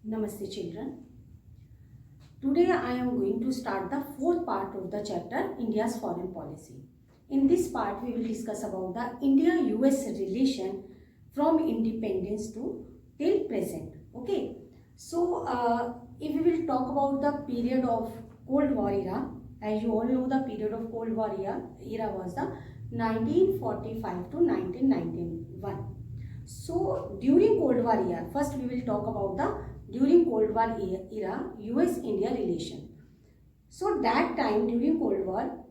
Namaste children. Today I am going to start the fourth part of the chapter India's foreign policy. In this part we will discuss about the India-US relation from independence to till present. Okay. So if we will talk about the period of Cold War era, as you all know the period of Cold War era was the 1945 to 1991. So during Cold War era, first we will talk about the during Cold War era US-India relation. So that time during Cold War,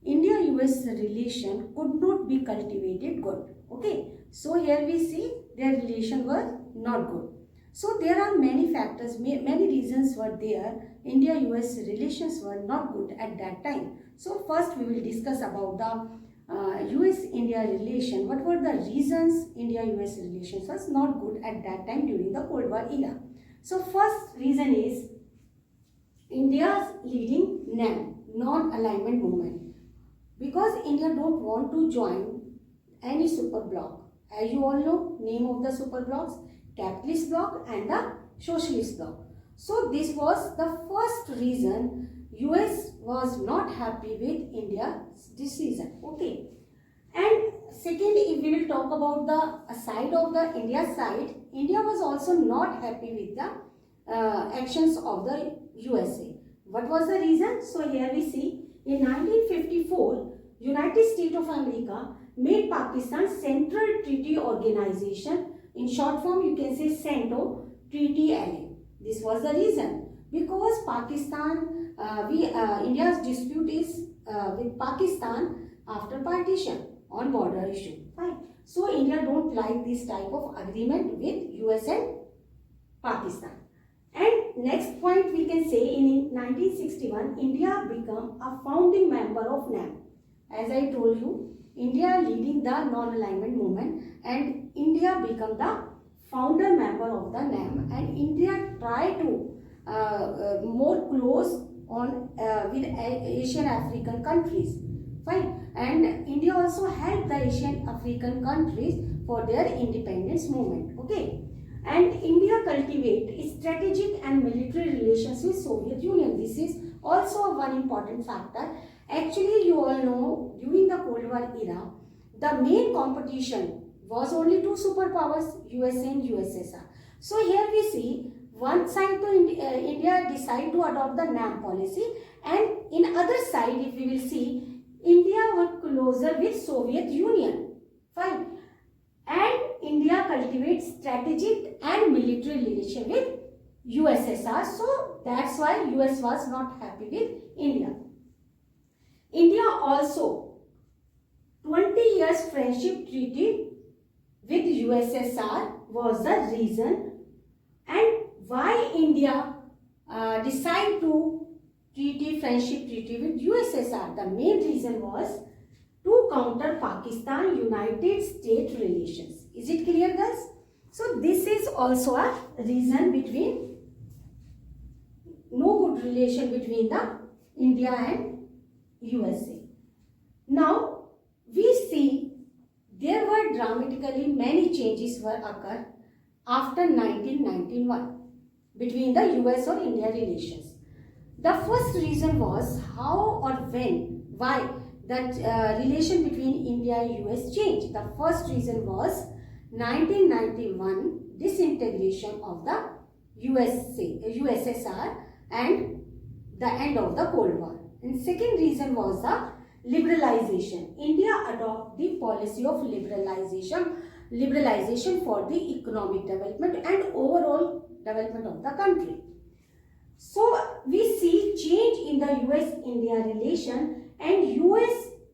India-US relation could not be cultivated good. Okay. So here we see their relation was not good. So there are many factors, many reasons were there. India-US relations were not good at that time. So first we will discuss about the US-India relation. What were the reasons India-US relations was not good at that time during the Cold War era? So first reason is India's leading NAM, non-alignment movement. Because India don't want to join any super bloc. As you all know, name of the super blocs, capitalist bloc and the socialist bloc. So this was the first reason US was not happy with India's decision. Okay. And second, if we will talk about the side of the India side, India was also not happy with the actions of the USA. What was the reason? So here we see in 1954, United States of America made Pakistan Central Treaty Organization. In short form, you can say CENTO Treaty LA. This was the reason because Pakistan, India's dispute is with Pakistan after partition on border issue. Fine. So India don't like this type of agreement with US and Pakistan. And next point we can say in 1961 India became a founding member of NAM. As I told you, India leading the non-alignment movement and India became the founder member of the NAM, and India tried to more close on with Asian African countries. Fine. And India also helped the Asian African countries for their independence movement. Okay. And India cultivate strategic and military relations with Soviet Union. This is also one important factor. Actually, you all know during the Cold War era, the main competition was only two superpowers, USA and USSR. So here we see one side to India decide to adopt the NAM policy, and in other side, if we will see, India was closer with Soviet Union. Fine. And India cultivates strategic and military relation with USSR. So that's why US was not happy with India. India also 20 years friendship treaty with USSR was the reason, and why India decide to friendship treaty with USSR. The main reason was to counter Pakistan United States relations. Is it clear, guys? So this is also a reason between no good relation between the India and USA. Now we see there were dramatically many changes were occurred after 1991 between the US or India relations. The first reason was how or when, why that relation between India and US changed. The first reason was 1991 disintegration of the USSR and the end of the Cold War. And second reason was the liberalization. India adopted the policy of liberalization for the economic development and overall development of the country. So we see change in the US-India relation, and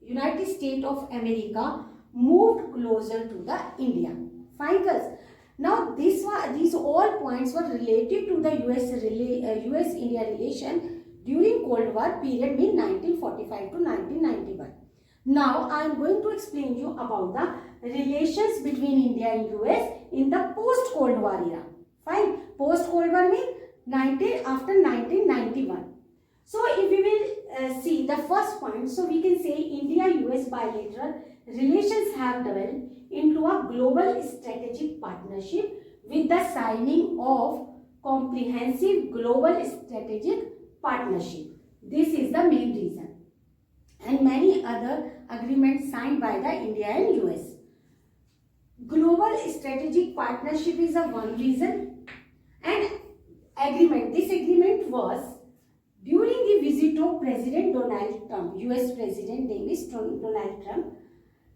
United States of America moved closer to the India. Fine, guys. Now these all points were related to the US-India relation during Cold War period mean 1945 to 1991. Now I am going to explain you about the relations between India and US in the post-Cold War era. Fine. Post-Cold War means after 1991. So if we will see the first point, so we can say India-US bilateral relations have developed into a global strategic partnership with the signing of comprehensive global strategic partnership. This is the main reason. And many other agreements signed by the India and US. Global strategic partnership is a one reason. And agreement, this agreement was during the visit of President Donald Trump, US President name is Donald Trump.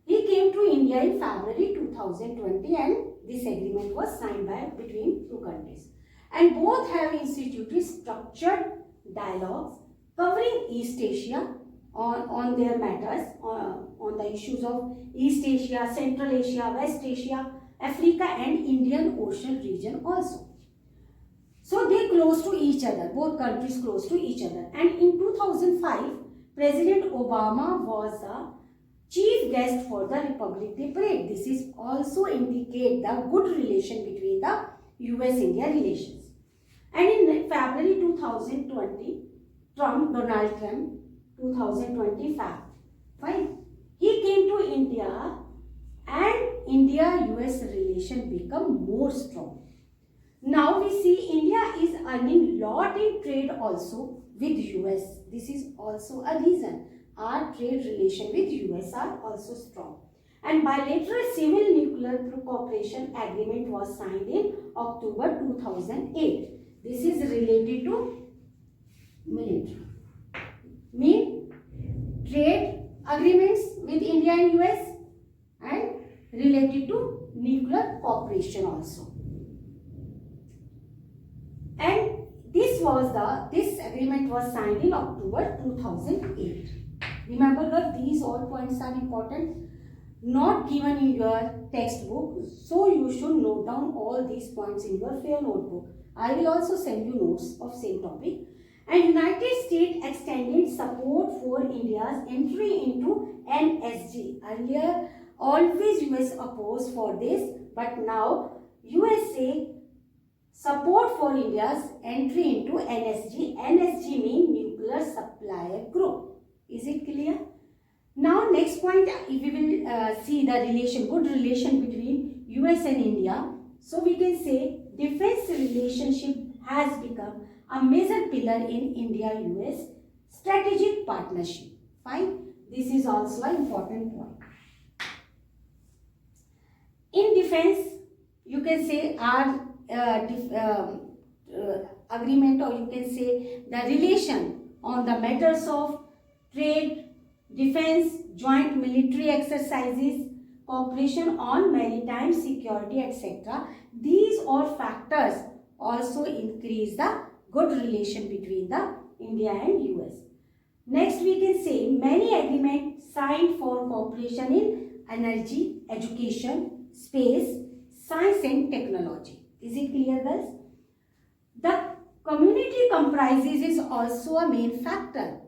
He came to India in February 2020 and this agreement was signed between two countries. And both have instituted structured dialogues covering East Asia on their matters, on the issues of East Asia, Central Asia, West Asia, Africa and Indian Ocean region also. So they close to each other, both countries close to each other. And in 2005, President Obama was a chief guest for the Republic Day parade. This is also indicate the good relation between the US-India relations. And in February 2020, Donald Trump, 2025, he came to India and India-US relation become more strong. Now we see India is earning lot in trade also with US. This is also a reason. Our trade relation with US are also strong. And bilateral civil nuclear cooperation agreement was signed in October 2008. This is related to military. Mean trade agreements with India and US and related to nuclear cooperation also. And this agreement was signed in October 2008. Remember that these all points are important, not given in your textbook, so you should note down all these points in your fair notebook. I will also send you notes of same topic. And United States extended support for India's entry into NSG. Earlier, always US opposed for this, but now USA support for India's entry into NSG. NSG means Nuclear Supplier Group. Is it clear? Now next point, we will see the relation, good relation between US and India. So we can say defense relationship has become a major pillar in India-US strategic partnership. Fine. This is also an important point. In defense, you can say our agreement, or you can say the relation on the matters of trade, defense, joint military exercises, cooperation on maritime security, etc. These all factors also increase the good relation between the India and US. Next we can say many agreements signed for cooperation in energy, education, space, science and technology. Is it clear, guys? The community comprises is also a main factor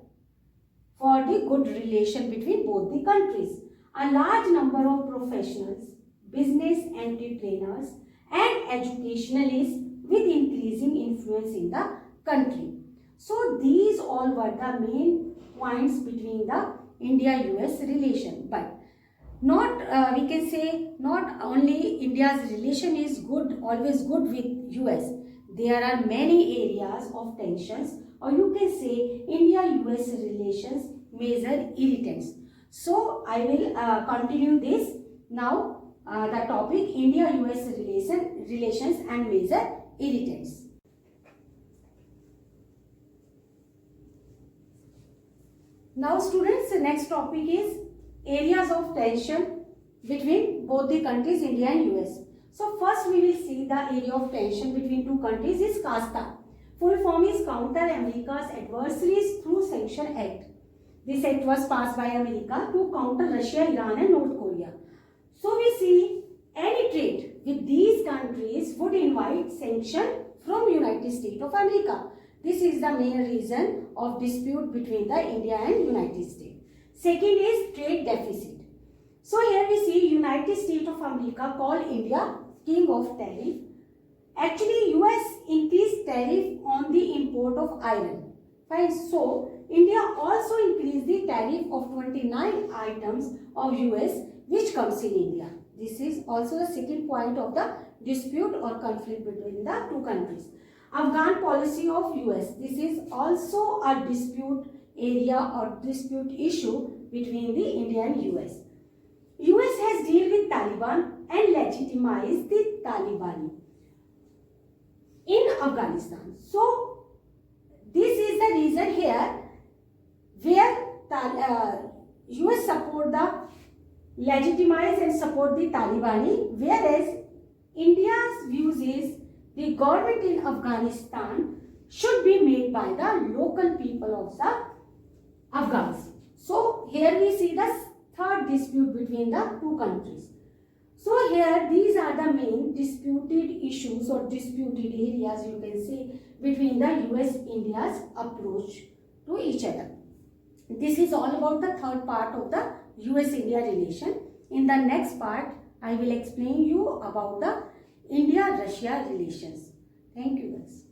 for the good relation between both the countries. A large number of professionals, business entrepreneurs and educationalists with increasing influence in the country. So these all were the main points between the India-US relation. But not we can say not only India's relation is good, always good with US. There are many areas of tensions, or you can say India-US relations major irritants. So I will continue this now, the topic India-US relations and major irritants. Now students, the next topic is areas of tension between both the countries, India and US. So first we will see the area of tension between two countries is CASTA. Full form is Counter America's Adversaries Through Sanction Act. This act was passed by America to counter Russia, Iran and North Korea. So we see any trade with these countries would invite sanction from United States of America. This is the main reason of dispute between the India and United States. Second is trade deficit. So here we see United States of America call India king of tariff. Actually US increased tariff on the import of iron. Fine. So India also increased the tariff of 29 items of US which comes in India. This is also the second point of the dispute or conflict between the two countries. Afghan policy of US. This is also a dispute area or dispute issue between the India and US. US has dealt with Taliban and legitimized the Taliban in Afghanistan. So this is the reason here where US support the legitimize and support the Taliban, whereas India's views is the government in Afghanistan should be made by the local people of the Afghans. So here we see the third dispute between the two countries. So here these are the main disputed issues or disputed areas, you can say, between the US-India's approach to each other. This is all about the third part of the US-India relation. In the next part, I will explain you about the India-Russia relations. Thank you guys.